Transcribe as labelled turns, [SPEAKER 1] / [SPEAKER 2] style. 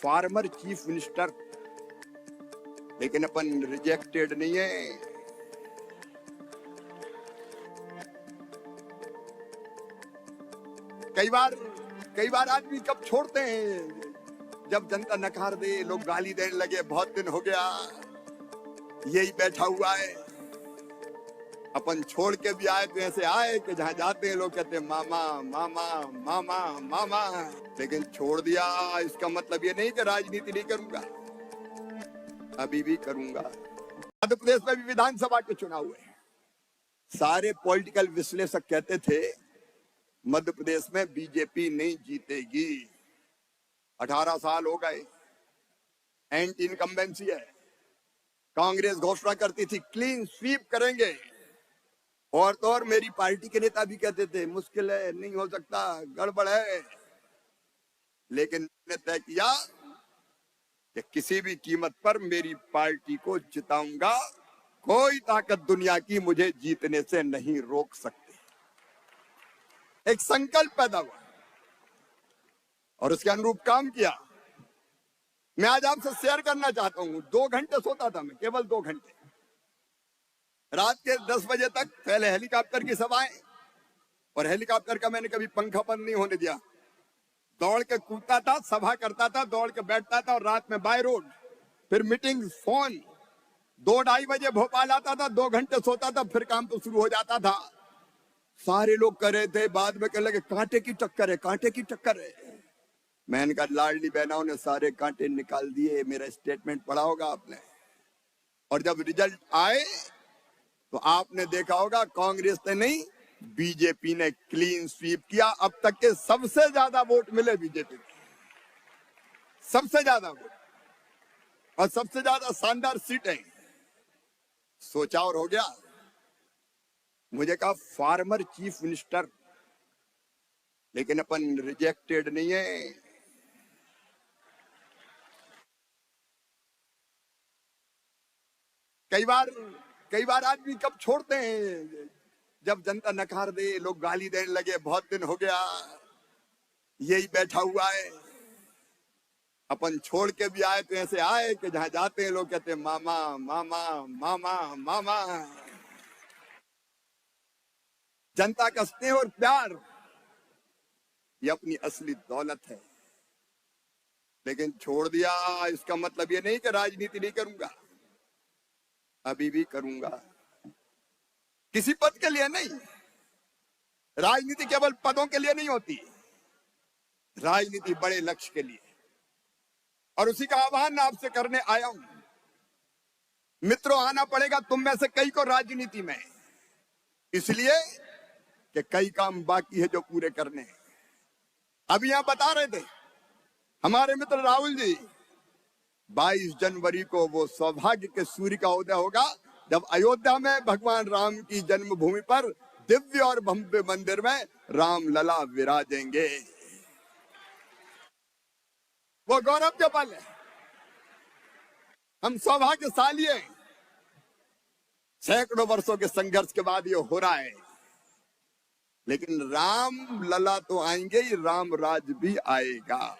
[SPEAKER 1] Farmer chief minister, लेकिन अपन rejected नहीं है। कई बार आदमी कब छोड़ते हैं, जब जनता नकार दे, लोग गाली देने लगे, बहुत दिन हो गया यही बैठा हुआ है। अपन छोड़ के भी आए तो ऐसे आए कि जहां जाते हैं लोग कहते हैं मामा मामा मामा मामा, लेकिन छोड़ दिया। इसका मतलब ये नहीं कि राजनीति नहीं करूंगा, अभी भी करूंगा। मध्य प्रदेश में भी विधानसभा के चुनाव हुए। सारे पॉलिटिकल विश्लेषक कहते थे मध्य प्रदेश में बीजेपी नहीं जीतेगी। 18 साल हो गए, एंटी इनकम्बेंसी है। कांग्रेस घोषणा करती थी क्लीन स्वीप करेंगे, और तो और मेरी पार्टी के नेता भी कहते थे मुश्किल है, नहीं हो सकता, गड़बड़ है। लेकिन मैंने तय किया कि किसी भी कीमत पर मेरी पार्टी को जिताऊंगा। कोई ताकत दुनिया की मुझे जीतने से नहीं रोक सकती। एक संकल्प पैदा हुआ और उसके अनुरूप काम किया। मैं आज आपसे शेयर करना चाहता हूं। 2 घंटे सोता था मैं, केवल 2 घंटे। रात के 10 बजे तक पहले हेलीकॉप्टर की सभाएं, और हेलीकॉप्टर का मैंने कभी पंखा बंद नहीं होने दिया। दौड़ के कूदता था, सभा करता था, दौड़ के बैठता था, और रात में बाय रोड, फिर मीटिंग, फोन। 2-2:30 बजे भोपाल आता था, 2 घंटे सोता था, फिर काम तो शुरू हो जाता था। सारे लोग कर रहे थे, बाद में कहने लगे कांटे की टक्कर है, कांटे की टक्कर है। मैंने कहा लाडली बहनों ने सारे कांटे निकाल दिए। मेरा स्टेटमेंट पढ़ा होगा आपने, और जब रिजल्ट आए तो आपने देखा होगा कांग्रेस ने नहीं, बीजेपी ने क्लीन स्वीप किया। अब तक के सबसे ज्यादा वोट मिले बीजेपी को, सबसे ज्यादा वोट, और सबसे ज्यादा शानदार सीटें। सोचा और हो गया। मुझे कहा फार्मर चीफ मिनिस्टर, लेकिन अपन रिजेक्टेड नहीं है। कई बार आदमी कब छोड़ते हैं, जब जनता नकार दे, लोग गाली देने लगे, बहुत दिन हो गया यही बैठा हुआ है। अपन छोड़ के भी आए तो ऐसे आए कि जहां जाते हैं लोग कहते हैं मामा मामा मामा मामा। जनता का स्नेह और प्यार ये अपनी असली दौलत है, लेकिन छोड़ दिया। इसका मतलब ये नहीं कि राजनीति नहीं करूंगा, अभी भी करूंगा। किसी पद के लिए नहीं, राजनीति केवल पदों के लिए नहीं होती, राजनीति बड़े लक्ष्य के लिए। और उसी का आह्वान आपसे करने आया हूं। मित्रों, आना पड़ेगा तुम में से कई को राजनीति में, इसलिए कि कई काम बाकी है जो पूरे करने हैं। अभी यहां बता रहे थे हमारे मित्र राहुल जी, 22 जनवरी को वो सौभाग्य के सूर्य का उदय होगा जब अयोध्या में भगवान राम की जन्मभूमि पर दिव्य और भव्य मंदिर में राम लला विराजेंगे। वो गौरव के पल है, हम सौभाग्यशाली हैं। सैकड़ों वर्षों के संघर्ष के बाद ये हो रहा है, लेकिन राम लला तो आएंगे ही, राम राज भी आएगा।